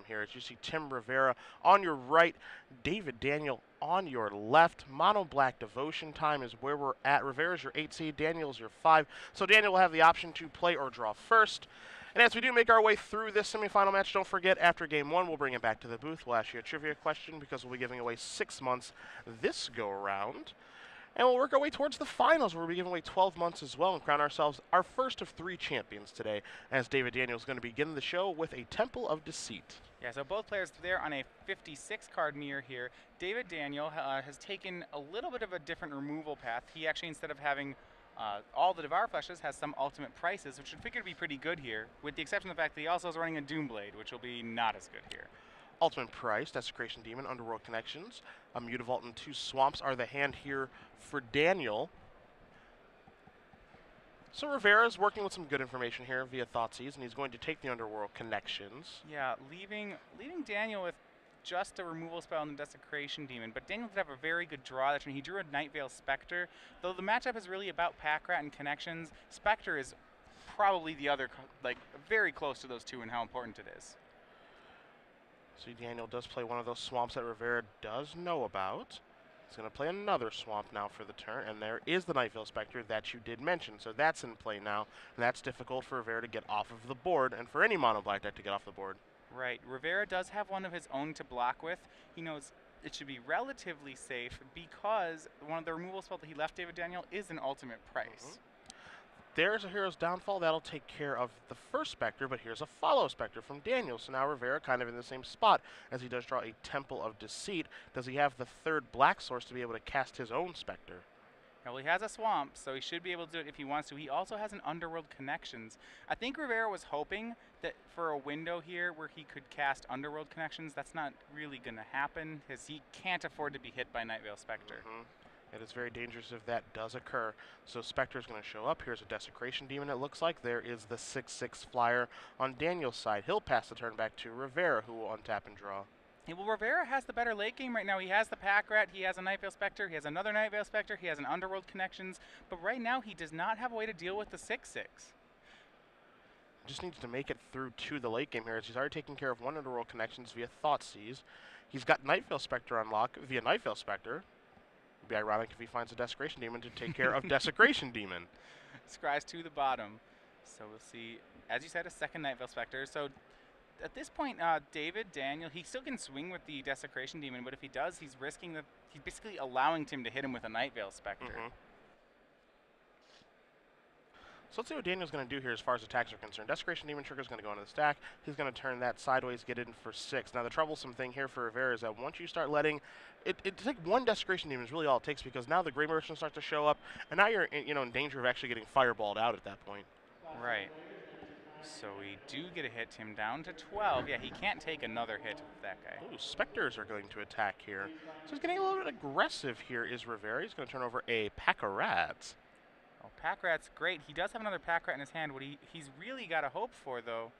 here. As you see Tim Rivera on your right, David Daniel on your left. Mono Black Devotion time is where we're at. Rivera's your 8 seed, Daniel's your 5. So Daniel will have the option to play or draw first. And as we do make our way through this semifinal match, don't forget, after game 1, we'll bring it back to the booth. We'll ask you a trivia question because we'll be giving away 6 months this go-around. And we'll work our way towards the finals, where we'll be giving away 12 months as well and crown ourselves our first of 3 champions today, as David Daniel is going to begin the show with a Temple of Deceit. Yeah, so both players there on a 56-card mirror here. David Daniel has taken a little bit of a different removal path. He actually, instead of having all the Devour Fleshes, has some ultimate prices, which would figure to be pretty good here, with the exception of the fact that he also is running a Doomblade, which will be not as good here. Ultimate Price, Desecration Demon, Underworld Connections, a Mutavault, and 2 Swamps are the hand here for Daniel. So Rivera's working with some good information here via Thoughtseize, and he's going to take the Underworld Connections. Yeah, leaving Daniel with just a removal spell and the Desecration Demon, but Daniel did have a very good draw that turn. He drew a Nightveil Spectre. Though the matchup is really about Pack Rat and Connections, Spectre is probably the other, like, very close to those two and how important it is. See, Daniel does play one of those swamps that Rivera does know about. He's going to play another swamp now for the turn, and there is the Nightveil Spectre that you did mention, so that's in play now, and that's difficult for Rivera to get off of the board, and for any mono black deck to get off the board. Right. Rivera does have one of his own to block with. He knows it should be relatively safe because one of the removal spells that he left David Daniel is an ultimate price. There's a Hero's Downfall. That'll take care of the first Spectre, but here's a follow Spectre from Daniel. So now Rivera kind of in the same spot as he does draw a Temple of Deceit. Does he have the 3rd black source to be able to cast his own Spectre? Well, he has a Swamp, so he should be able to do it if he wants to. He also has an Underworld Connections. I think Rivera was hoping that for a window here where he could cast Underworld Connections. That's not really going to happen because he can't afford to be hit by Nightveil Spectre. It is very dangerous if that does occur. So Spectre is going to show up. Here's a Desecration Demon, it looks like. There is the 6/6 flyer on Daniel's side. He'll pass the turn back to Rivera, who will untap and draw. Yeah, well, Rivera has the better late game right now. He has the Pack Rat, he has a Nightveil Spectre, he has another Nightveil Spectre, he has an Underworld Connections, but right now he does not have a way to deal with the 6/6. Just needs to make it through to the late game here, as he's already taken care of 1 Underworld Connections via Thoughtseize. He's got Nightveil Spectre unlocked via Nightveil Spectre. It'd be ironic if he finds a Desecration Demon to take care of Desecration Demon. Scries to the bottom. So we'll see, as you said, a second Nightveil Spectre. So at this point, David Daniel, he still can swing with the Desecration Demon, but if he does, he's risking he's basically allowing Tim to hit him with a Nightveil Spectre. So let's see what Daniel's going to do here as far as attacks are concerned. Desecration Demon Trigger is going to go into the stack. He's going to turn that sideways, get in for 6. Now the troublesome thing here for Rivera is that once you start letting it take 1 Desecration Demon is really all it takes, because now the Grey Merchant starts to show up, and now you're in danger of actually getting fireballed out at that point. Right. So we do get to hit him down to 12. Yeah, he can't take another hit with that guy. Ooh, Spectres are going to attack here. So he's getting a little bit aggressive here is Rivera. He's going to turn over a Pack of Rats. Oh, Pack Rat's great. He does have another Pack Rat in his hand. What he's really got to hope for, though,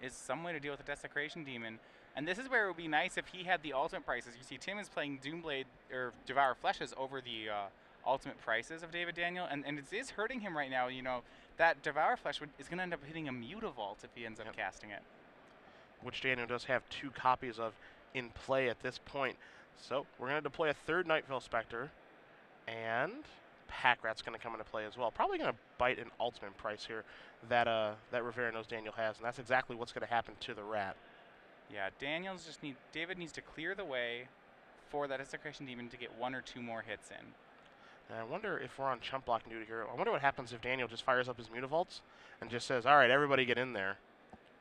is some way to deal with the Desecration Demon. And this is where it would be nice if he had the ultimate prices. You see Tim is playing Doomblade or Devour Fleshes over the ultimate prices of David Daniel, and it is hurting him right now. You know, that Devour Flesh is going to end up hitting a Mutavault if he ends up casting it. Which Daniel does have 2 copies of in play at this point. So we're going to deploy a 3rd Nightveil Spectre, and Pack Rat's going to come into play as well. Probably going to bite an ultimate price here that Rivera knows Daniel has, and that's exactly what's going to happen to the Rat. Yeah, David needs to clear the way for that Desecration Demon to get 1 or 2 more hits in. And I wonder if we're on chump block duty here. I wonder what happens if Daniel just fires up his Mutavaults and just says, all right, everybody get in there.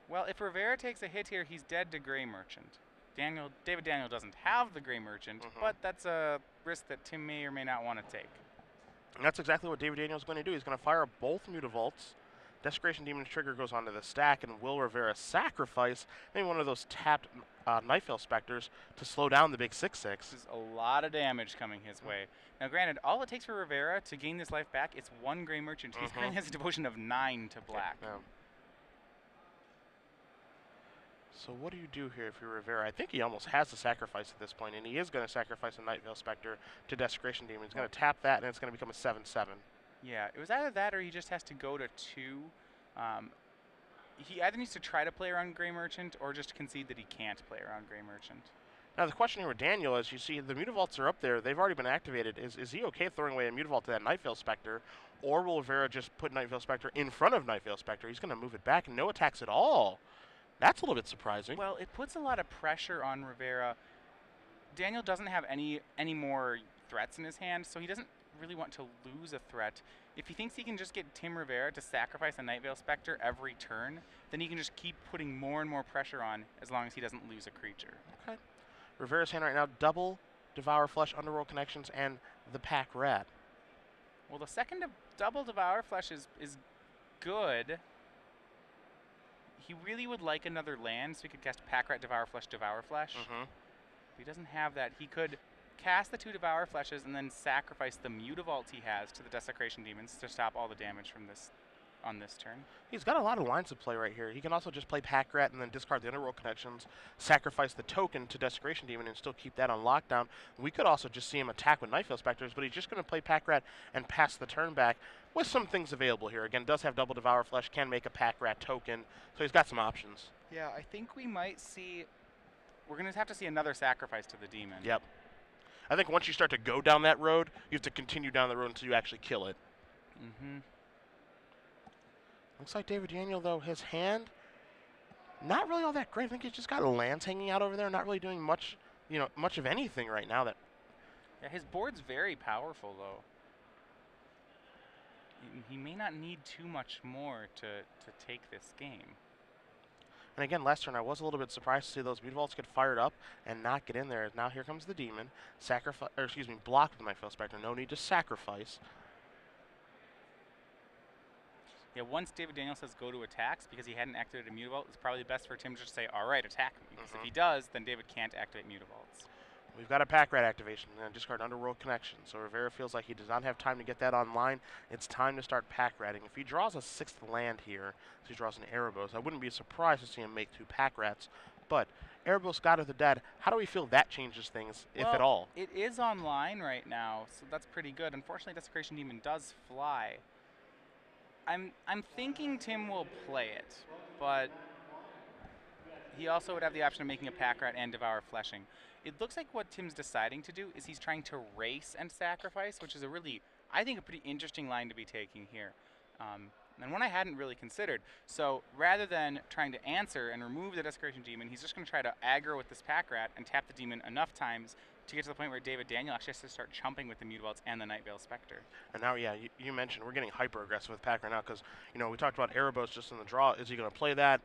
Well, if Rivera takes a hit here, he's dead to Grey Merchant. David Daniel doesn't have the Grey Merchant, but that's a risk that Tim may or may not want to take. And that's exactly what David Daniel's going to do. He's going to fire both Mutavaults. Desecration Demon's trigger goes onto the stack, and will Rivera sacrifice maybe one of those tapped Nightveil Spectres to slow down the big 6/6? This is a lot of damage coming his way. Now, granted, all it takes for Rivera to gain this life back is 1 Grey Merchant. He currently has a devotion of 9 to black. Yeah. So what do you do here if you're Rivera? I think he almost has to sacrifice at this point, and he is going to sacrifice a Nightveil Spectre to Desecration Demon. He's going to tap that, and it's going to become a 7/7. Yeah, it was either that or he just has to go to 2. he either needs to try to play around Gray Merchant or just concede that he can't play around Gray Merchant. Now the question here with Daniel is, you see the Mutavaults are up there. They've already been activated. Is he okay throwing away a Mutavault to that Nightveil Spectre? Or will Rivera just put Nightveil Spectre in front of Nightveil Spectre? He's going to move it back. No attacks at all. That's a little bit surprising. Well, it puts a lot of pressure on Rivera. Daniel doesn't have any more threats in his hand, so he doesn't really want to lose a threat. If he thinks he can just get Tim Rivera to sacrifice a Nightveil Spectre every turn, then he can just keep putting more and more pressure on as long as he doesn't lose a creature. Okay. Rivera's hand right now, double Devour Flesh, Underworld Connections, and the Pack Rat. Well, the second double Devour Flesh is good. He really would like another land so he could cast Pack Rat, Devour Flesh, Devour Flesh. If he doesn't have that, he could cast the 2 Devour Fleshes and then sacrifice the Mutavault he has to the Desecration Demons to stop all the damage from this on this turn. He's got a lot of lines to play right here. He can also just play Pack Rat and then discard the Underworld Connections, sacrifice the token to Desecration Demon, and still keep that on lockdown. We could also just see him attack with Nightveil Spectres, but he's just going to play Pack Rat and pass the turn back with some things available here. Again, does have double Devour Flesh, can make a Pack Rat token, so he's got some options. Yeah, I think we might see... We're going to have to see another sacrifice to the demon. Yep. I think once you start to go down that road, you have to continue down the road until you actually kill it. Looks like David Daniel, though, his hand, not really all that great. I think he's just got lands hanging out over there, not really doing much, much of anything right now. Yeah, his board's very powerful, though. He may not need too much more to take this game. And again, last turn I was a little bit surprised to see those Mutavaults get fired up and not get in there. Now here comes the demon. Block with Nightveil Spectre. No need to sacrifice. Yeah, once David Daniel says go to attacks, because he hadn't activated a Mutavault, it's probably best for Tim to just say, all right, attack me. Because if he does, then David can't activate Mutavaults. We've got a Pack Rat activation and discard Underworld Connection. So Rivera feels like he does not have time to get that online. It's time to start Pack Ratting. If he draws a 6th land here, so he draws an Erebos, I wouldn't be surprised to see him make 2 Pack Rats. But Erebos, God of the Dead, how do we feel that changes things, if at all? It is online right now, so that's pretty good. Unfortunately, Desecration Demon does fly. I'm thinking Tim will play it, but he also would have the option of making a Pack Rat and Devour Fleshing. It looks like what Tim's deciding to do is he's trying to race and sacrifice, which is a really, I think, a pretty interesting line to be taking here. And one I hadn't really considered. So rather than trying to answer and remove the Desecration Demon, he's just going to try to aggro with this Pack Rat and tap the Demon enough times to get to the point where David Daniel actually has to start chumping with the Mutavaults and the Nightveil Spectre. And now, yeah, you mentioned we're getting hyper-aggressive with Pack right now because, we talked about Erebos just in the draw. Is he going to play that?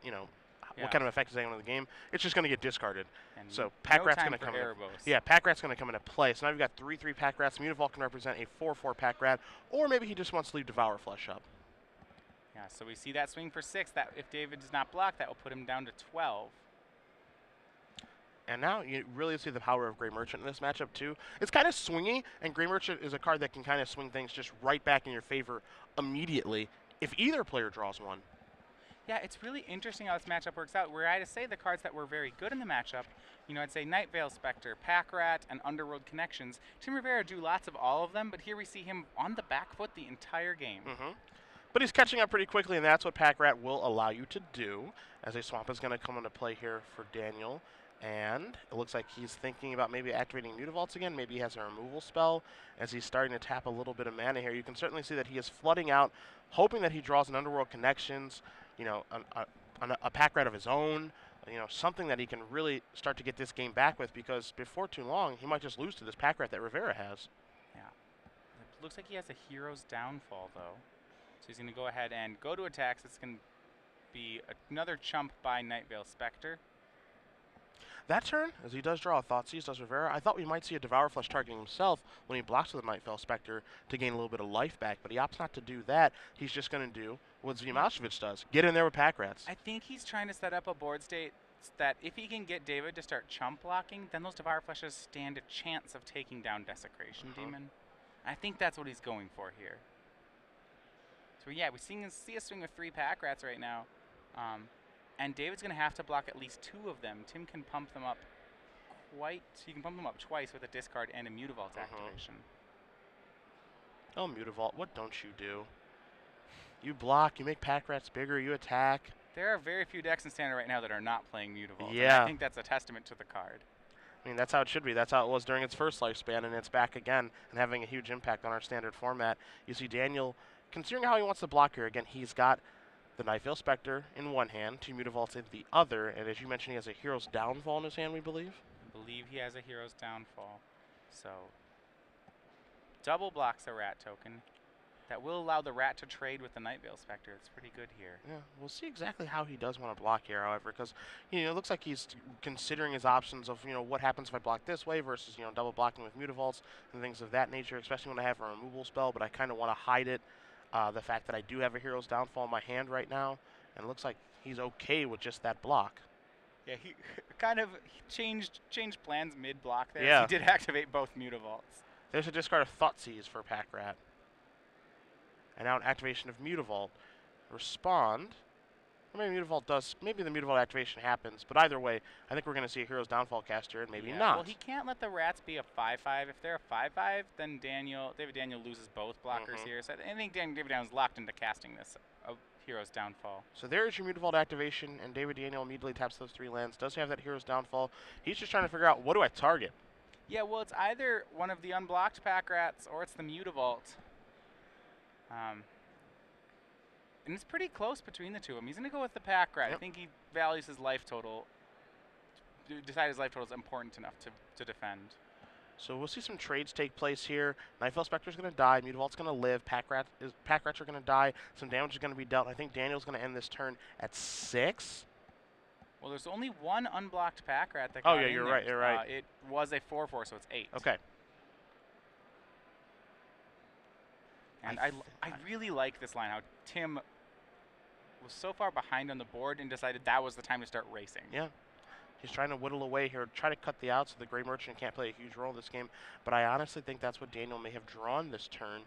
What kind of effect is that on the game? It's just going to get discarded. And so Pack Rat's going to come in. Yeah, Pack Rat's going to come into play. So now we've got 3/3 Pack Rats. Mutavault can represent a 4/4 Pack Rat, or maybe he just wants to leave Devour Flesh up. Yeah, so we see that swing for 6. That if David does not block, that will put him down to 12. And now you really see the power of Gray Merchant in this matchup, too. It's kind of swingy, and Gray Merchant is a card that can kind of swing things just right back in your favor immediately if either player draws one. Yeah, it's really interesting how this matchup works out. Where I say the cards that were very good in the matchup, I'd say Nightveil Spectre, Pack Rat, and Underworld Connections. Tim Rivera do lots of all of them, but here we see him on the back foot the entire game. But he's catching up pretty quickly, and that's what Pack Rat will allow you to do, as a swamp is going to come into play here for Daniel. And it looks like he's thinking about maybe activating Mutavaults again. Maybe he has a removal spell as he's starting to tap a little bit of mana here. You can certainly see that he is flooding out, hoping that he draws an Underworld Connections, a Pack Rat of his own, something that he can really start to get this game back with, because before too long, he might just lose to this Pack Rat that Rivera has. Yeah. It looks like he has a Hero's Downfall, though. So he's going to go ahead and go to attacks. It's going to be another chump by Nightveil Spectre. That turn, as he does draw a Thoughtseize, does Rivera, I thought we might see a Devour Flesh targeting himself when he blocks with the Nightveil Spectre to gain a little bit of life back, but he opts not to do that. He's just going to do what Zimashevich does, get in there with Pack Rats. I think he's trying to set up a board state that if he can get David to start chump blocking, then those Devour Fleshes stand a chance of taking down Desecration Demon. I think that's what he's going for here. So yeah, we see a swing of 3 Pack Rats right now. And David's going to have to block at least 2 of them. Tim can pump them up he can pump them up twice with a discard and a Mutavault activation. Oh, Mutavault, what don't you do? You block, you make Pack Rats bigger, you attack. There are very few decks in Standard right now that are not playing Mutavault. Yeah. And I think that's a testament to the card. I mean, that's how it should be. That's how it was during its first lifespan, and it's back again and having a huge impact on our Standard format. You see Daniel, considering how he wants to block here, again, he's got the Night Veil Spectre in one hand, 2 Mutavaults in the other, and as you mentioned, he has a Hero's Downfall in his hand, we believe? I believe he has a Hero's Downfall. So, double blocks a rat token. That will allow the rat to trade with the Night Veil Spectre. It's pretty good here. Yeah, we'll see exactly how he does want to block here, however, because it looks like he's considering his options of what happens if I block this way versus double blocking with Mutavaults and things of that nature, especially when I have a removal spell, but I kind of want to hide it. The fact that I do have a Hero's Downfall in my hand right now, and it looks like he's okay with just that block. Yeah, he kind of changed plans mid-block there. Yeah. He did activate both Mutavaults. There's a discard of Thoughtseize for Pack Rat. And now an activation of Mutavault. Respond. Or maybe Mutavault does. Maybe the Mutavault activation happens. But either way, I think we're going to see a Hero's Downfall caster, and maybe not. Well, he can't let the rats be a 5/5. If they're a 5/5, then David Daniel loses both blockers here. So I think David Daniel's locked into casting this Hero's Downfall. So there's your Mutavault activation, and David Daniel immediately taps those 3 lands. Does have that Hero's Downfall. He's just trying to figure out, what do I target? Yeah, well, it's either one of the unblocked pack rats or it's the Mutavault. And it's pretty close between the two of them. He's going to go with the pack rat. Yep. I think he values his life total. Decide his life total is important enough to defend. So we'll see some trades take place here. Night Veil Spectre is going to die. Mutavault's going to live. Pack Rats are going to die. Some damage is going to be dealt. I think Daniel's going to end this turn at 6. Well, there's only one unblocked pack rat that Oh, got yeah, in you're there. right, you're right. It was a 4/4, so it's 8. Okay. And I really like this line, how Tim was so far behind on the board and decided that was the time to start racing. Yeah. He's trying to whittle away here, try to cut the outs so the Gray Merchant can't play a huge role in this game. But I honestly think that's what Daniel may have drawn this turn.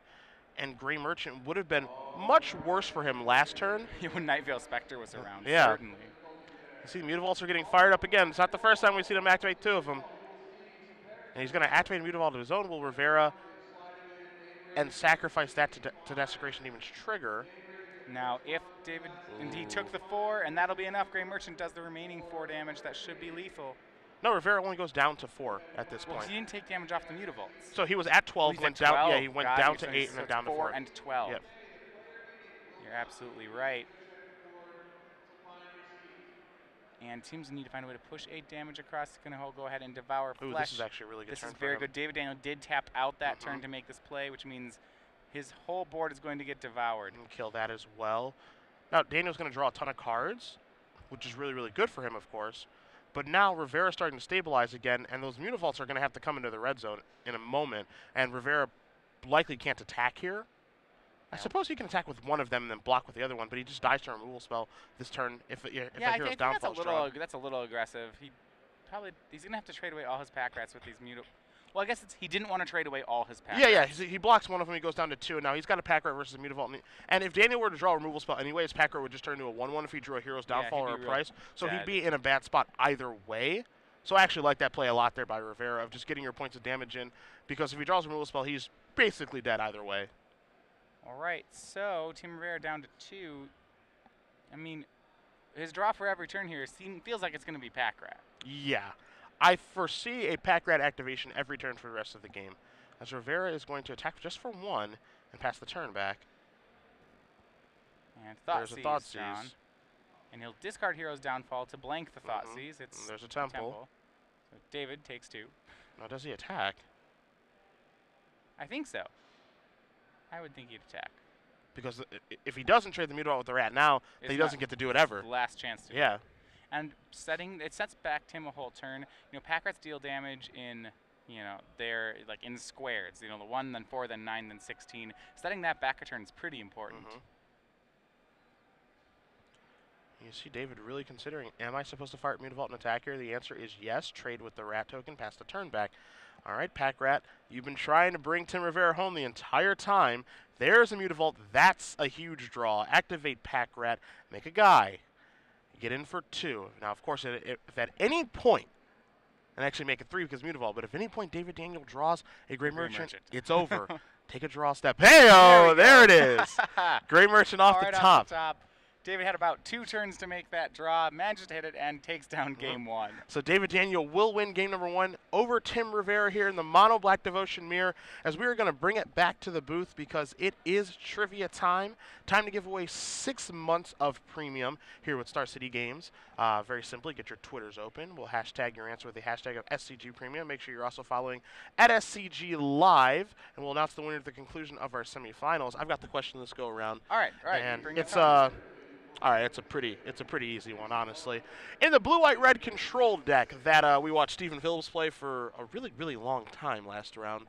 And Gray Merchant would have been much worse for him last turn. When Night Veil Spectre was around, Yeah. certainly. You see the Mutavaults are getting fired up again. It's not the first time we've seen him activate 2 of them. And he's going to activate a Mutavault of his own, will Rivera, and sacrifice that to Desecration Demon's trigger. Now, if David indeed took the 4, and that'll be enough, Gray Merchant does the remaining 4 damage. That should be lethal. No, Rivera only goes down to 4 at this Well, point. he didn't take damage off the Mutavaults. So he was at 12, He's went at down. 12. Yeah, he went Got down you. to So 8 it's and then down to 4. 4 and 12. Yep. You're absolutely right. And teams need to find a way to push 8 damage across. He's going to go ahead and devour Ooh, flesh. this is actually a really good This turn is for very him. good. David Daniel did tap out that turn to make this play, which means his whole board is going to get devoured. And kill that as well. Now, Daniel's going to draw a ton of cards, which is really, really good for him, of course. But now Rivera's starting to stabilize again, and those Mutavaults are going to have to come into the red zone in a moment. And Rivera likely can't attack here. I suppose he can attack with one of them and then block with the other one, but he just dies to a removal spell this turn if a I Hero's think Downfall is drawn. that's a little aggressive. He's going to have to trade away all his pack rats with these Well, I guess he didn't want to trade away all his pack rats. He blocks one of them, he goes down to 2, and now he's got a pack rat versus a Mutavault. And if Daniel were to draw a removal spell anyway, his pack rat would just turn into a 1/1 if he drew a Hero's Downfall or a Price. So he'd be in a bad spot either way. So I actually like that play a lot there by Rivera of just getting your points of damage in, because if he draws a removal spell, he's basically dead either way. All right, so Team Rivera down to 2. I mean, his draw for every turn here feels like it's going to be pack rat. Yeah. I foresee a pack rat activation every turn for the rest of the game, as Rivera is going to attack just for 1 and pass the turn back. And There's a Thoughtseize, Thoughtseize. and he'll discard Hero's Downfall to blank the Thoughtseize. There's a Temple. So David takes 2. Now, does he attack? I think so. I would think he'd attack. Because if he doesn't trade the Mutavault with the rat now, then he doesn't get to do it ever. Last chance to. Yeah. And it sets back Tim a whole turn. Pack rats deal damage in, they're like in squares. The 1, then 4, then 9, then 16. Setting that back a turn is pretty important. You see David really considering, am I supposed to fire Mutavault and attack here? The answer is yes. Trade with the rat token, pass the turn back. All right, Pack Rat, you've been trying to bring Tim Rivera home the entire time. There's a Mutavault. That's a huge draw. Activate Pack Rat, make a guy. Get in for 2. Now, of course, if at any point, and actually make it 3 because Mutavault, but if at any point David Daniel draws a Gray Merchant, it's over. Take a draw step. Hey-oh, there it is. Gray Merchant off the top. David had about 2 turns to make that draw, manages to hit it, and takes down game 1. So David Daniel will win game number 1 over Tim Rivera here in the Mono Black Devotion Mirror, as we are going to bring it back to the booth because it is trivia time. Time to give away 6 months of premium here with Star City Games. Very simply, get your Twitters open. We'll hashtag your answer with the hashtag of SCG Premium. Make sure you're also following at SCG Live, and we'll announce the winner at the conclusion of our semifinals. I've got the question this go around. All right. And it's all right, it's a pretty easy one, honestly. In the blue-white-red control deck that we watched Stephen Phillips play for a really long time last round,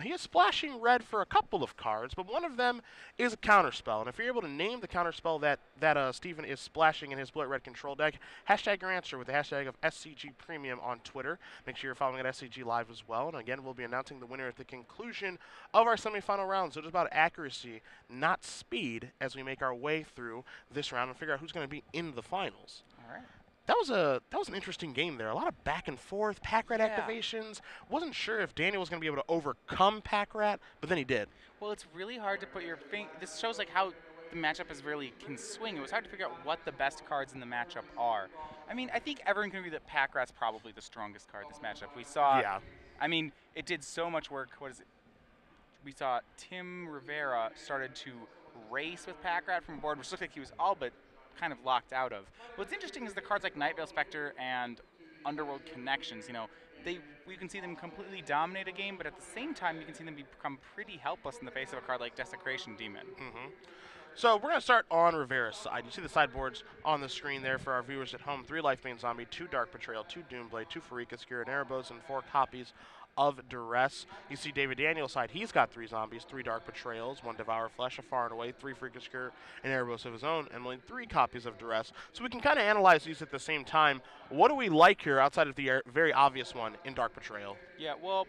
he is splashing red for a couple of cards, but one of them is a counterspell. And if you're able to name the counterspell that Stephen is splashing in his blue-white-red control deck, hashtag your answer with the hashtag of SCG Premium on Twitter. Make sure you're following at SCG Live as well. And again, we'll be announcing the winner at the conclusion of our semifinal round. So it's about accuracy, not speed, as we make our way through this round and figure out who's going to be in the finals. All right. That was an interesting game there. A lot of back and forth, Pack Rat activations. Wasn't sure if Daniel was going to be able to overcome Pack Rat, but then he did. Well, it's really hard to put your finger. This shows like how the matchup is really can swing. It was hard to figure out what the best cards in the matchup are. I mean, I think everyone can agree that Pack Rat's probably the strongest card in this matchup. We saw. Yeah. I mean, it did so much work. What is it? We saw Tim Rivera started to race with Pack Rat from board, which looked like he was all but kind of locked out of. What's interesting is the cards like Night Veil Spectre and Underworld Connections. You know, we can see them completely dominate a game, but at the same time, you can see them become pretty helpless in the face of a card like Desecration Demon. So we're going to start on Rivera's side. You see the sideboards on the screen there for our viewers at home. 3 Lifebane Zombie, 2 Dark Betrayal, 2 Doomblade, 2 Pharika Skira, an Erebos, and 4 copies of Duress. You see David Daniel's side. He's got 3 Zombies, 3 Dark Betrayals, 1 Devour Flesh, a Far and Away, 3 Pharika Skira, an Erebos of his own, and only 3 copies of Duress. So we can kind of analyze these at the same time. What do we like here outside of the very obvious one in Dark Betrayal? Yeah, well,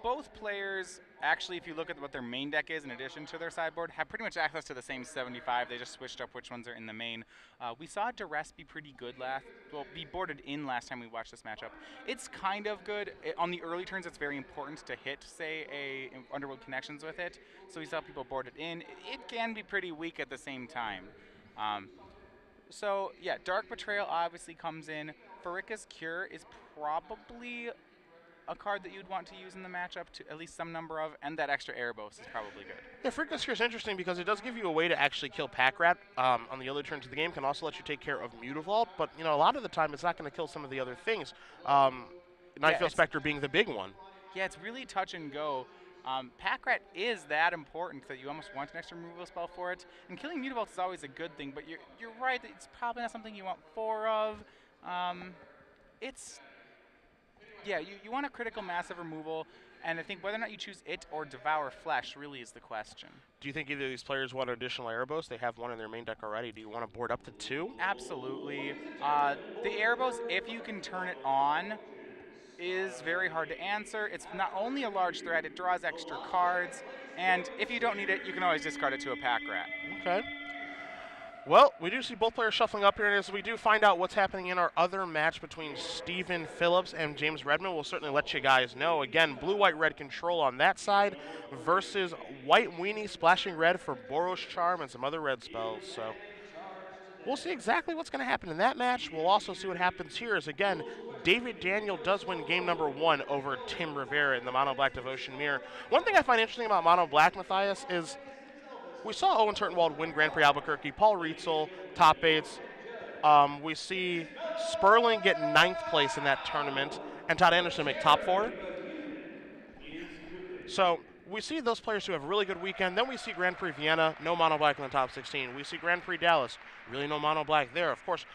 both players, actually, if you look at what their main deck is in addition to their sideboard, have pretty much access to the same 75. They just switched up which ones are in the main. We saw Duress be pretty good be boarded in last time we watched this matchup. It's kind of good. On the early turns, it's very important to hit, say, a Underworld Connections with it. So we saw people board it in. It can be pretty weak at the same time. So, yeah, Dark Betrayal obviously comes in. Pharika's Cure is probably a card that you'd want to use in the matchup to at least some number of, and that extra Erebos is probably good. Yeah, Pharika's Cure is interesting because it does give you a way to actually kill Pack Rat on the early turns of the game. Can also let you take care of Mutavault, but you know a lot of the time it's not going to kill some of the other things. Night Veil Spectre being the big one. Yeah, it's really touch and go. Pack Rat is that important that you almost want an extra removal spell for it, and killing Mutavault is always a good thing. But you're right that it's probably not something you want 4 of. Yeah, you want a critical massive removal, and I think whether or not you choose it or Devour Flesh really is the question. Do you think either of these players want additional Erebos? They have 1 in their main deck already. Do you want to board up to 2? Absolutely. The Erebos, if you can turn it on, is very hard to answer. It's not only a large threat, it draws extra cards, and if you don't need it, you can always discard it to a Pack Rat. Okay. Well, we do see both players shuffling up here, and as we do find out what's happening in our other match between Stephen Phillips and James Redmond, we'll certainly let you guys know. Again, blue-white-red control on that side versus white weenie splashing red for Boros Charm and some other red spells. So we'll see exactly what's going to happen in that match. We'll also see what happens here as, again, David Daniel does win game number 1 over Tim Rivera in the Mono Black Devotion Mirror. One thing I find interesting about Mono Black, Matthias, is we saw Owen Turtenwald win Grand Prix Albuquerque, Paul Rietzel, top 8s. We see Sperling get 9th place in that tournament, and Todd Anderson make top 4. So we see those players who have a really good weekend. Then we see Grand Prix Vienna, no Mono Black in the top 16. We see Grand Prix Dallas, really no Mono Black there. Of course,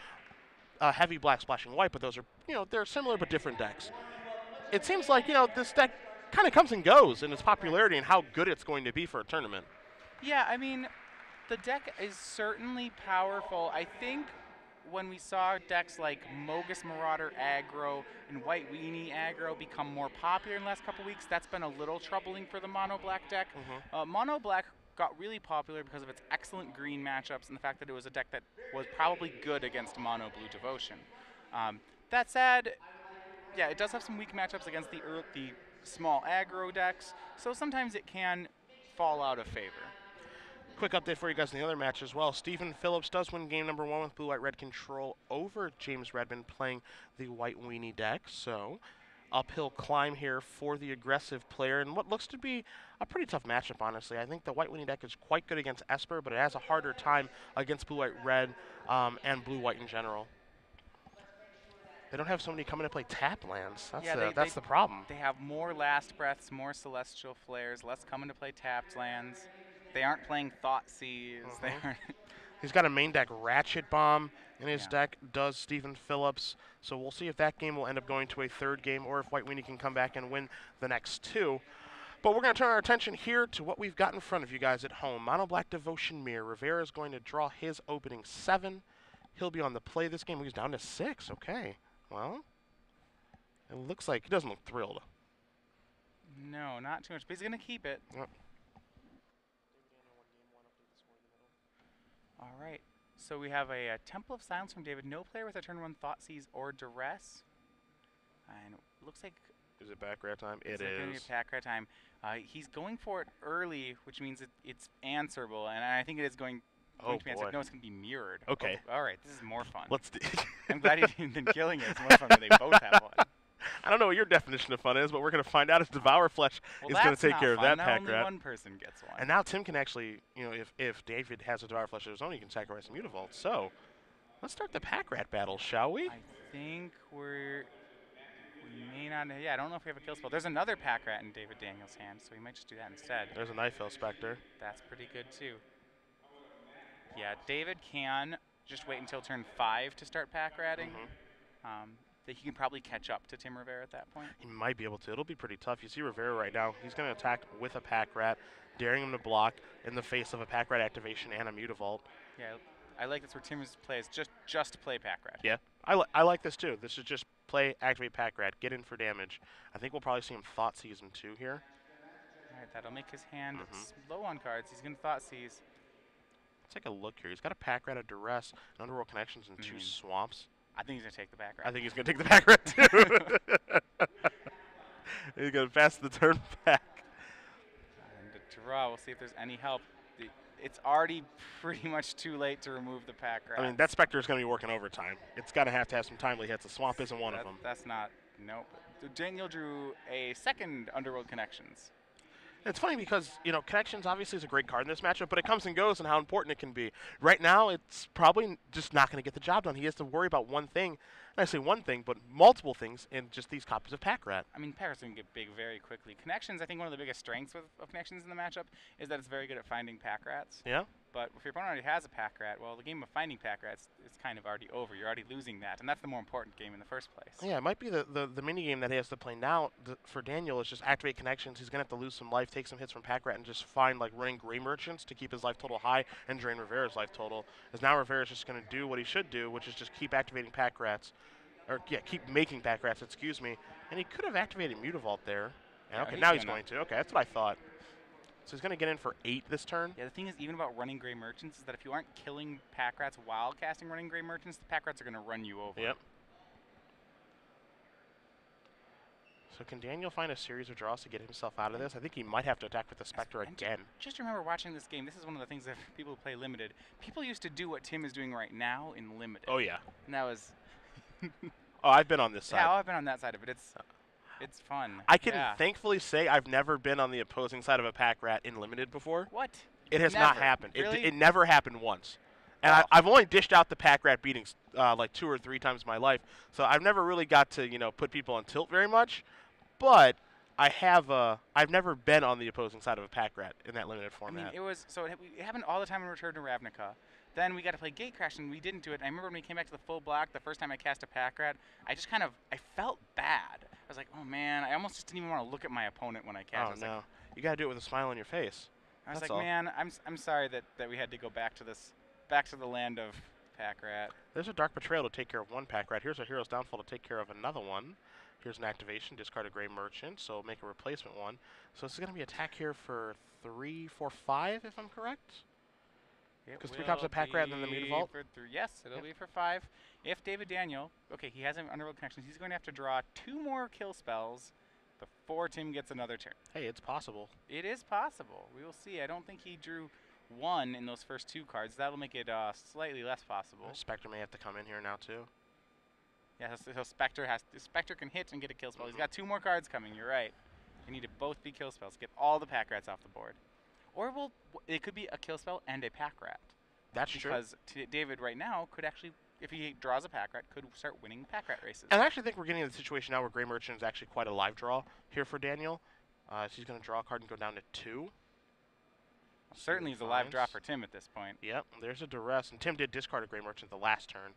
heavy black splashing white, but those are, they're similar but different decks. It seems like, this deck kind of comes and goes in its popularity and how good it's going to be for a tournament. Yeah, I mean, the deck is certainly powerful. I think when we saw decks like Mogus Marauder aggro and White Weenie aggro become more popular in the last couple weeks, that's been a little troubling for the Mono Black deck. Mono Black got really popular because of its excellent green matchups and the fact that it was a deck that was probably good against Mono Blue Devotion. That said, yeah, it does have some weak matchups against the small aggro decks, so sometimes it can fall out of favor. Quick update for you guys in the other match as well. Stephen Phillips does win game number 1 with blue-white-red control over James Redmond playing the white weenie deck. So, uphill climb here for the aggressive player and what looks to be a pretty tough matchup, honestly. I think the white weenie deck is quite good against Esper, but it has a harder time against blue-white-red and blue-white in general. They don't have somebody coming to play tap lands. That's the problem. They have more Last Breaths, more Celestial Flares, less coming to play tapped lands. They aren't playing Thoughtseize. They aren't. He's got a main deck Ratchet Bomb in his deck, does Stephen Phillips. So we'll see if that game will end up going to a third game or if White Weenie can come back and win the next two. But we're going to turn our attention here to what we've got in front of you guys at home. Mono Black Devotion Mirror. Rivera is going to draw his opening 7. He'll be on the play this game. He's down to 6. Okay. Well, it looks like he doesn't look thrilled. No, not too much. But he's going to keep it. Yep. All right. So we have a Temple of Silence from David. No player with a turn 1 Thoughtseize or Duress. And it looks like... Is it back rat time? It is. It's going to be back rat time. He's going for it early, which means it's answerable. And I think it is going to be answered. No, it's going to be mirrored. Okay. Oh, all right. This is more fun. Let's do I'm glad he didn't been killing it. It's more fun when they both have one. I don't know what your definition of fun is, but we're going to find out as Devour Flesh is going to take care of that pack rat. Only one person gets one. And now Tim can actually, if David has a Devour Flesh of his own, he can sacrifice a Mutavault. So let's start the pack rat battle, shall we? I think we may not. Yeah, I don't know if we have a kill spell. There's another pack rat in David Daniels' hand, so we might just do that instead. There's a Knife Veil Spectre. That's pretty good too. Yeah, David can just wait until turn 5 to start pack ratting. He can probably catch up to Tim Rivera at that point. He might be able to. It'll be pretty tough. You see Rivera right now. He's going to attack with a pack rat, daring him to block in the face of a pack rat activation and a Mutavault. Yeah, I like this where Tim's plays just play pack rat. Yeah, I like this too. This is just play, activate pack rat, get in for damage. I think we'll probably see him Thoughtseize in 2 here. All right, that'll make his hand low on cards. He's going to Thoughtseize. Let's take a look here. He's got a pack rat, a Duress, an Underworld Connections, and 2 Swamps. I think he's going to take the back rat. I think he's going to take the back rat too. He's going to pass the turn back. And to draw, we'll see if there's any help. It's already pretty much too late to remove the pack rat. I mean, that Spectre is going to be working overtime. It's got to have some timely hits. The Swamp isn't one of them. That's not, nope. So Daniel drew a second Underworld Connections. It's funny because, Connections obviously is a great card in this matchup, but it comes and goes and how important it can be. Right now, it's probably just not going to get the job done. He has to worry about one thing. And I say one thing, but multiple things in just these copies of Pack Rat. I mean, Pack Rat's going to get big very quickly. Connections, I think one of the biggest strengths of Connections in the matchup is that it's very good at finding Pack Rats. Yeah. But if your opponent already has a Pack Rat, well, the game of finding Pack Rats is kind of already over. You're already losing that, and that's the more important game in the first place. Yeah, it might be the mini game that he has to play now for Daniel is just activate Connections. He's going to have to lose some life, take some hits from Pack Rat, and just find, running Gray Merchants to keep his life total high and drain Rivera's life total. As now Rivera's just going to do what he should do, which is just keep activating Pack Rats. Or, yeah, keep making Pack Rats, excuse me. And he could have activated Mutavault there. And okay, now he's going to. Okay, that's what I thought. So he's going to get in for 8 this turn. Yeah, the thing is, even about running Gray Merchants, is that if you aren't killing Pack Rats while casting running Gray Merchants, the Pack Rats are going to run you over. Yep. So can Daniel find a series of draws to get himself out of this? I think he might have to attack with the Spectre again. Just remember watching this game, this is one of the things that people who play Limited, people used to do what Tim is doing right now in Limited. Oh, yeah. And that was... Oh, I've been on this side. Yeah, I've been on that side of it. It's fun. I can thankfully say I've never been on the opposing side of a Pack Rat in Limited before. What? It has not happened. Really? It never happened once. And I've only dished out the Pack Rat beatings 2 or 3 times in my life. So I've never really got to, put people on tilt very much. But I've never been on the opposing side of a Pack Rat in that Limited format. I mean, it happened all the time in Return to Ravnica. Then we got to play Gatecrash, and we didn't do it. I remember when we came back to the full block, the first time I cast a Pack Rat, I just I felt bad. I was like, oh man, I almost just didn't even want to look at my opponent when I cast. Oh no, you got to do it with a smile on your face. I was like, man, I'm sorry that we had to go back to the land of Pack Rat. There's a Dark Betrayal to take care of one Pack Rat. Here's a Hero's Downfall to take care of another one. Here's an activation, discard a Gray Merchant, so make a replacement one. So this is going to be attack here for 3, 4, 5, if I'm correct? Because 3 copies of Pack Rat and then the Mutavault? Yes, it'll be for 5. If David Daniel, okay, he has an Underworld Connections, he's going to have to draw 2 more kill spells before Tim gets another turn. Hey, it's possible. It is possible. We will see. I don't think he drew 1 in those first 2 cards. That'll make it slightly less possible. Spectre may have to come in here now too. Yeah, so Spectre can hit and get a kill spell. He's got 2 more cards coming. You're right. They need to both be kill spells. Get all the pack rats off the board. Or it could be a kill spell and a pack rat. That's true. Because David right now could actually, if he draws a pack rat, could start winning pack rat races. And I actually think we're getting in the situation now where Grey Merchant is actually quite a live draw here for Daniel. So he's going to draw a card and go down to 2. Certainly he's a live draw for Tim at this point. Yep, there's a duress. And Tim did discard a Grey Merchant the last turn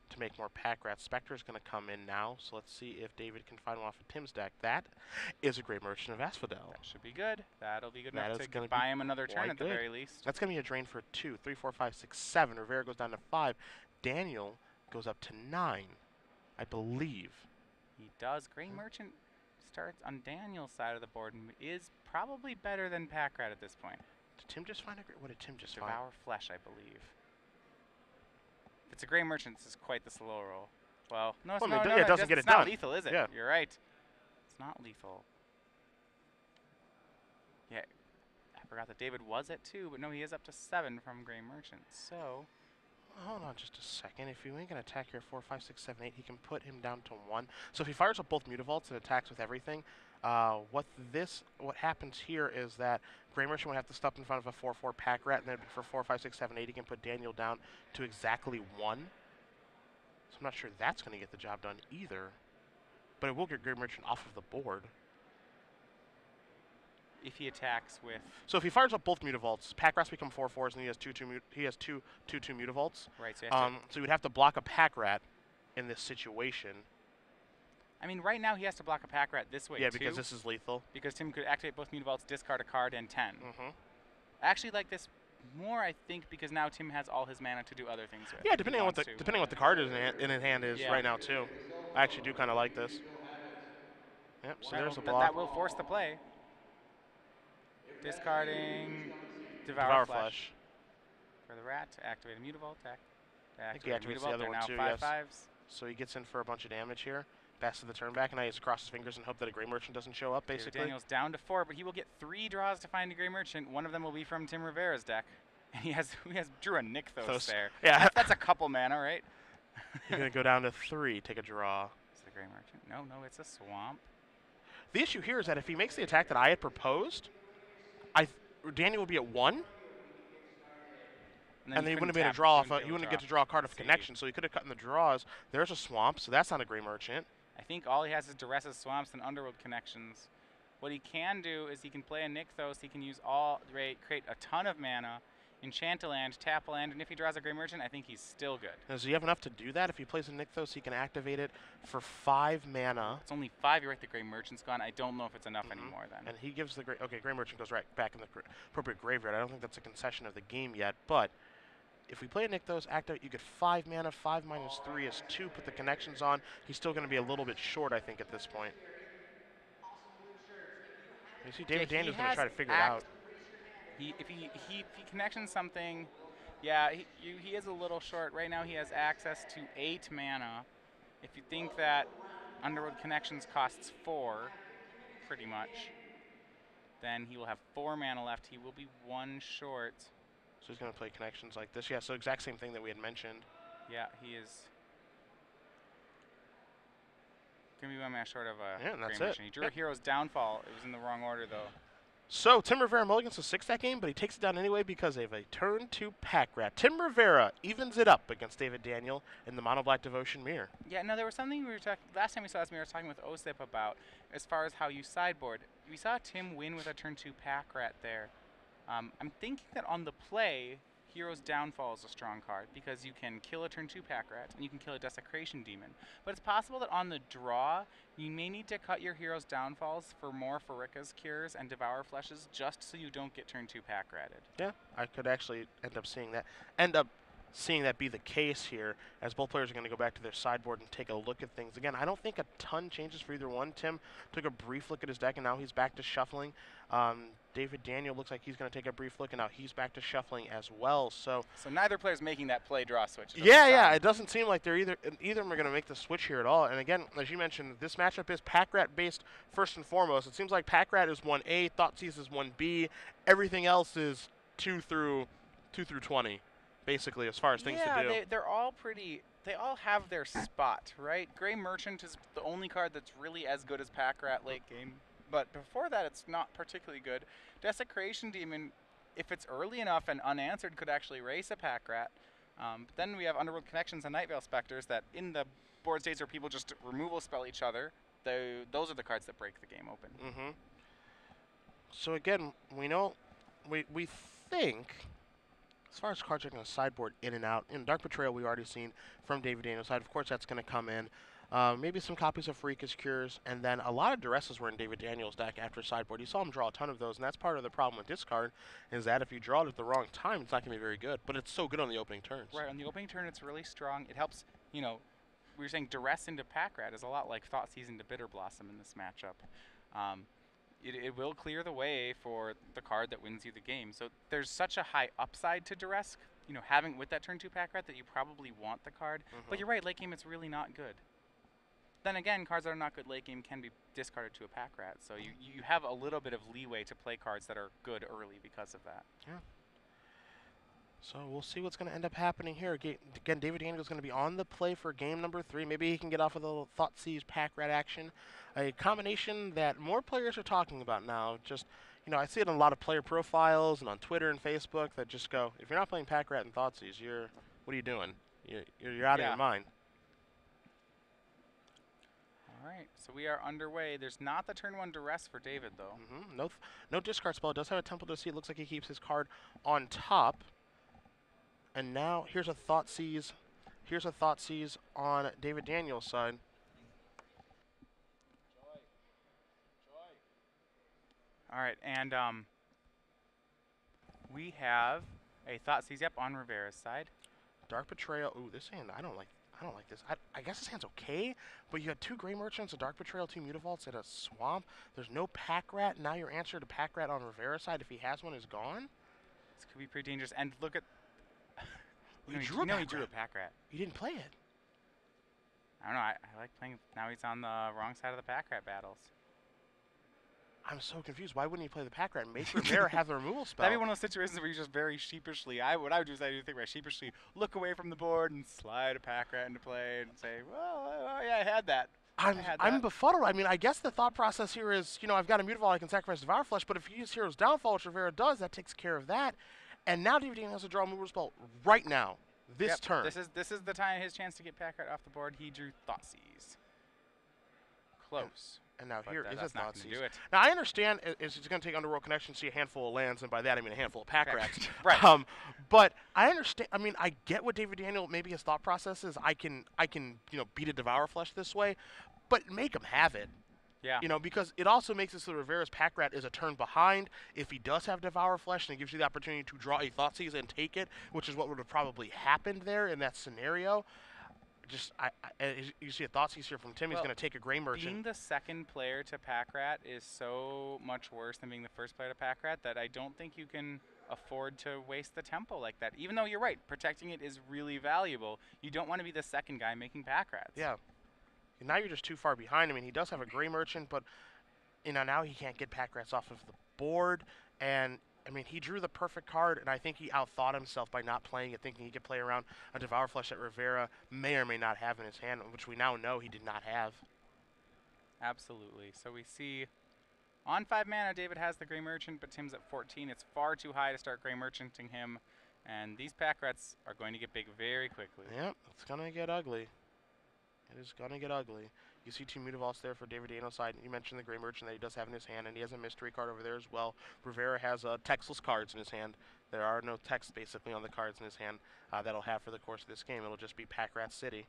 to make more pack rats. Spectre is going to come in now, so let's see if David can find one off of Tim's deck. That is a Grey Merchant of Asphodel. That should be good. That'll be good That enough is to gonna buy be him another turn quite at the good. very least. That's going to be a drain for 2, 3, 4, 5, 6, 7. Rivera goes down to 5. Daniel goes up to 9, I believe. He does. Grey Merchant starts on Daniel's side of the board and is probably better than pack rat at this point. Did Tim just find a What did Tim just find? Devour Flesh, I believe. If it's a Grey Merchant, this is quite the slow roll. Well, no, it's Well, no, it doesn't get it it's not done. lethal, is it? Yeah. You're right. It's not lethal. Yeah, I forgot that David was at 2, but no, he is up to 7 from Grey Merchant. So, Hold on just a second. If you ain't going to attack here 4, 5, 6, 7, 8, he can put him down to 1. So if he fires up both Mutavaults and attacks with everything, what happens here is that Grey Merchant would have to step in front of a 4/4 pack rat, and then for 4, 5, 6, 7, 8, he can put Daniel down to exactly 1. So I'm not sure that's going to get the job done either. But it will get Grey Merchant off of the board. if he attacks with... So if he fires up both Mutavaults, pack rats become 4/4s, and he has two 2/2 Mutavaults. Right, so, So he would have to block a pack rat in this situation. I mean, right now he has to block a pack rat this way, Yeah, too. because this is lethal. Because Tim could activate both Mutavaults, discard a card, and 10. Mm-hmm. I actually like this more, I think, because now Tim has all his mana to do other things with. Yeah, depending on what the card is in his hand is right now too. I actually do kind of like this. Yep. So there's a block. That will force the play. Discarding Devour Flesh for the rat to activate a Mutavault. I think he activates the other one too. Now Yes. 5/5s. So he gets in for a bunch of damage here. Passes the turn back, and I just cross his fingers and hope that a Grey Merchant doesn't show up. David Basically. Daniel's down to 4, but he will get 3 draws to find a Grey Merchant. One of them will be from Tim Rivera's deck. And he drew a Nykthos there. Yeah. That's a couple mana, right? You're gonna go down to 3, take a draw. Is it a Grey Merchant? No, it's a Swamp. The issue here is that if he makes the attack that I had proposed, Daniel would be at 1. And then he wouldn't be able to draw off. He wouldn't get to draw a card of connection, so he could have cut in the draws. There's a Swamp, so that's not a Grey Merchant. I think all he has is Duresses, Swamps, and Underworld connections. What he can do is he can play a Nykthos. He can use create a ton of mana, enchant a land, tap a land, and if he draws a Grey Merchant, I think he's still good. Does he have enough to do that? If he plays a Nykthos, he can activate it for 5 mana. It's only 5. You're right. The Grey Merchant's gone. I don't know if it's enough anymore then. And he gives the Grey Merchant goes right back in the appropriate graveyard. I don't think that's a concession of the game yet, but if we play a Nykthos, activate, you get 5 mana. 5 minus 3 is 2. Put the connections on. He's still going to be a little bit short, I think, at this point. You see, David Daniel's going to try to figure it out. If he connections something, yeah, he is a little short. Right now he has access to 8 mana. If you think that Underworld Connections costs 4, pretty much, then he will have 4 mana left. He will be 1 short. So he's going to play connections like this. Yeah, so exact same thing that we had mentioned. Yeah, he is going to be 1 mana short of a and that's Grey it. Merchant. He drew a Hero's Downfall. It was in the wrong order, though. So Tim Rivera mulligans to 6 that game, but he takes it down anyway because of a turn 2 pack rat. Tim Rivera evens it up against David Daniel in the Mono Black Devotion mirror. Yeah, no, there was something we were talking, last time we saw this, we were talking with Osip about as far as how you sideboard. We saw Tim win with a turn 2 pack rat there. I'm thinking that on the play, Hero's Downfall is a strong card because you can kill a turn 2 pack rat and you can kill a Desecration Demon. But it's possible that on the draw, you may need to cut your Hero's Downfalls for more Farika's Cures and Devour Fleshes just so you don't get turn 2 pack ratted. Yeah, I could actually end up seeing that be the case here, as both players are going to go back to their sideboard and take a look at things. Again, I don't think a ton changes for either one. Tim took a brief look at his deck, and now he's back to shuffling. David Daniel looks like he's going to take a brief look, and now he's back to shuffling as well. So neither player's making that play-draw switch. Yeah, it doesn't seem like either of them are going to make the switch here at all. And again, as you mentioned, this matchup is pack rat based first and foremost. It seems like pack rat is 1A, Thoughtseize is 1B, everything else is 2 through 20, basically, as far as things to do. Yeah, they're all pretty. They all have their spot, right? Gray Merchant is the only card that's really as good as Pack Rat late game, but before that, it's not particularly good. Desecration Demon, if it's early enough and unanswered, could actually race a Pack Rat. But then we have Underworld Connections and Night Veil Specters that, in the board states where people just removal spell each other, those are the cards that break the game open. Mm-hmm. So again, we think, as far as cards are going to sideboard in and out, in Dark Betrayal we already seen from David Daniels' side. Of course, that's going to come in. Maybe some copies of Freakish Cures, and then a lot of Duresses were in David Daniels' deck after sideboard. You saw him draw a ton of those, and that's part of the problem with this card, is that if you draw it at the wrong time, it's not going to be very good. But it's so good on the opening turns. Right, on the opening turn, it's really strong. It helps, we were saying Duress into Pack Rat is a lot like Thoughtseize into Bitter Blossom in this matchup. It will clear the way for the card that wins you the game. So there's such a high upside to Duress, having with that turn 2 Pack Rat that you probably want the card. But you're right, late game it's really not good. Then again, cards that are not good late game can be discarded to a Pack Rat. So you have a little bit of leeway to play cards that are good early because of that. Yeah. So we'll see what's going to end up happening here. Again, David Daniels is going to be on the play for game number 3. Maybe he can get off with a little Thoughtseize Pack Rat action. A combination that more players are talking about now. Just, I see it on a lot of player profiles and on Twitter and Facebook that just go, if you're not playing Pack Rat and Thoughtseize, what are you doing? You're out of your mind. All right, so we are underway. There's not the turn 1 Duress for David, though. No discard spell. It does have a Temple to See. It looks like he keeps his card on top. And now here's a Thoughtseize. Here's a Thoughtseize on David Daniels' side. All right, and we have a Thoughtseize on Rivera's side. Dark Betrayal. Ooh, this hand I don't like this. I guess this hand's okay, but you had 2 Gray Merchants, a Dark Betrayal, 2 Mutavaults, and a Swamp. There's no Pack Rat. Now your answer to Pack Rat on Rivera's side, if he has one, is gone. This could be pretty dangerous. And look at. He drew a Pack Rat. You didn't play it. I don't know. I like playing. Now he's on the wrong side of the Pack Rat battles. I'm so confused. Why wouldn't he play the Pack Rat and make Rivera have the removal spell? That'd be one of those situations where you just very sheepishly. What I would do is I do think right sheepishly look away from the board and slide a Pack Rat into play and say, well, yeah, I had that. I'm befuddled. I mean, I guess the thought process here is, I've got a Mutavault, I can sacrifice Devour Flesh, but if you use Hero's Downfall, which Rivera does, that takes care of that. And now David Daniels has to draw a removal spell right now, this turn. This is the time, his chance to get Pack Rat off the board. He drew Thoughtseize. Close. And now here is a Thoughtseize. It. Now, I understand it's going to take Underworld Connection to see a handful of lands, and by that I mean a handful of Pack Rats. Right. But I understand. I mean, I get what David Daniel, maybe his thought process is. I can beat a Devour Flesh this way, but make him have it. Yeah. Because it also makes it so Rivera's Pack Rat is a turn behind. If he does have Devour Flesh, and it gives you the opportunity to draw a Thoughtseize and take it, which is what would have probably happened there in that scenario. You see a Thoughtseize here from Tim. He's going to take a Gray Merchant. Being the second player to Pack Rat is so much worse than being the first player to Pack Rat that I don't think you can afford to waste the tempo like that. Even though you're right, protecting it is really valuable. You don't want to be the second guy making Pack Rats. Yeah. And now you're just too far behind. I mean, he does have a Gray Merchant, but now he can't get Pack Rats off of the board. And I mean, he drew the perfect card, and I think he outthought himself by not playing it, thinking he could play around a Devour Flesh that Rivera may or may not have in his hand, which we now know he did not have. Absolutely. So we see on 5 mana, David has the Gray Merchant, but Tim's at 14. It's far too high to start Gray Merchanting him, and these Pack Rats are going to get big very quickly. Yep, it's going to get ugly. It is going to get ugly. You see 2 Mutavaults there for David Daniels' side. You mentioned the Gray Merchant that he does have in his hand, and he has a mystery card over there as well. Rivera has textless cards in his hand. There are no text, basically, on the cards in his hand that he'll have for the course of this game. It'll just be Pack Rat City.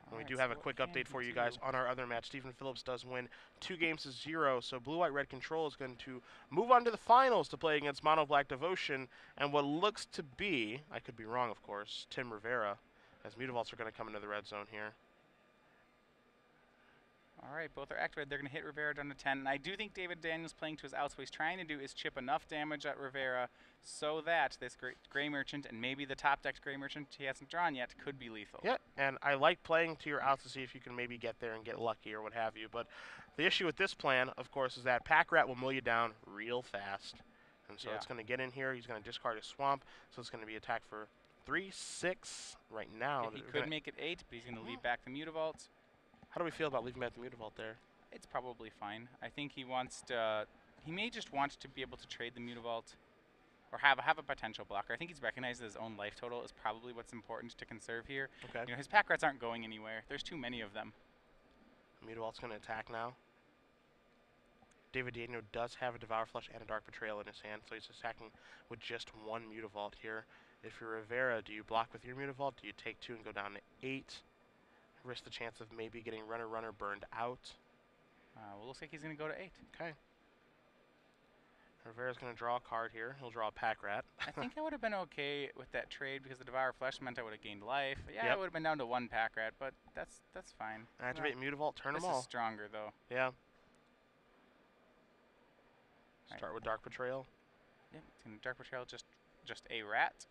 And we do have a quick update for you guys on our other match. Stephen Phillips does win 2-0, so Blue-White-Red Control is going to move on to the finals to play against Mono Black Devotion, and what looks to be, I could be wrong, of course, Tim Rivera, as Mutavaults are going to come into the red zone here. All right, both are activated. They're going to hit Rivera down to 10. And I do think David Daniels playing to his outs. What he's trying to do is chip enough damage at Rivera so that this Gray Merchant and maybe the top decked Gray Merchant he hasn't drawn yet could be lethal. Yeah, and I like playing to your outs to see if you can maybe get there and get lucky or what have you. But the issue with this plan, of course, is that Pack Rat will mill you down real fast. And so it's going to get in here. He's going to discard his Swamp. So it's going to be attack for 3, 6 right now. He could make it 8, but he's going to leave back the Mutavault. How do we feel about leaving back the Mutavault there? It's probably fine. I think he wants to. He may just want to be able to trade the Mutavault, or have a potential blocker. I think he's recognized that his own life total is probably what's important to conserve here. Okay. You know, his Pack Rats aren't going anywhere. There's too many of them. Mutavault's going to attack now. David Daniel does have a Devour Flesh and a Dark Betrayal in his hand, so he's attacking with just 1 Mutavault here. If you're Rivera, do you block with your Mutavault? Do you take 2 and go down to 8? Risk the chance of maybe getting Runner burned out. Well, looks like he's going to go to 8. Okay. Rivera's going to draw a card here. He'll draw a Pack Rat. I think I would have been okay with that trade because the Devour Flesh meant I would have gained life. Yeah, I would have been down to 1 Pack Rat, but that's fine. Activate Mutavault, turn them all. This is stronger, though. Yeah. Start with Dark Betrayal. Yep, it's going to Dark Betrayal just a rat.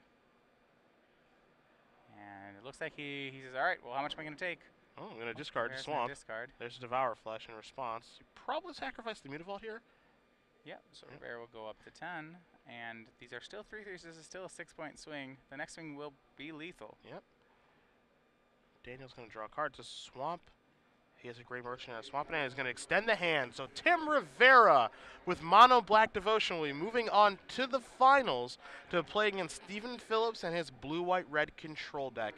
And it looks like he says, all right, well, how much am I going to take? Oh, I'm going to discard the Swamp. Discard. There's a Devour Flesh in response. You probably sacrifice the Mutavault here. Yep, so Rivera will go up to 10. And these are still 3/3s. This is still a 6-point swing. The next swing will be lethal. Yep. Daniel's going to draw a card to Swamp. He has a Gray Merchant and a Swamp, and he's going to extend the hand. So Tim Rivera with Mono Black Devotion will be moving on to the finals to play against Stephen Phillips and his Blue-White-Red control deck.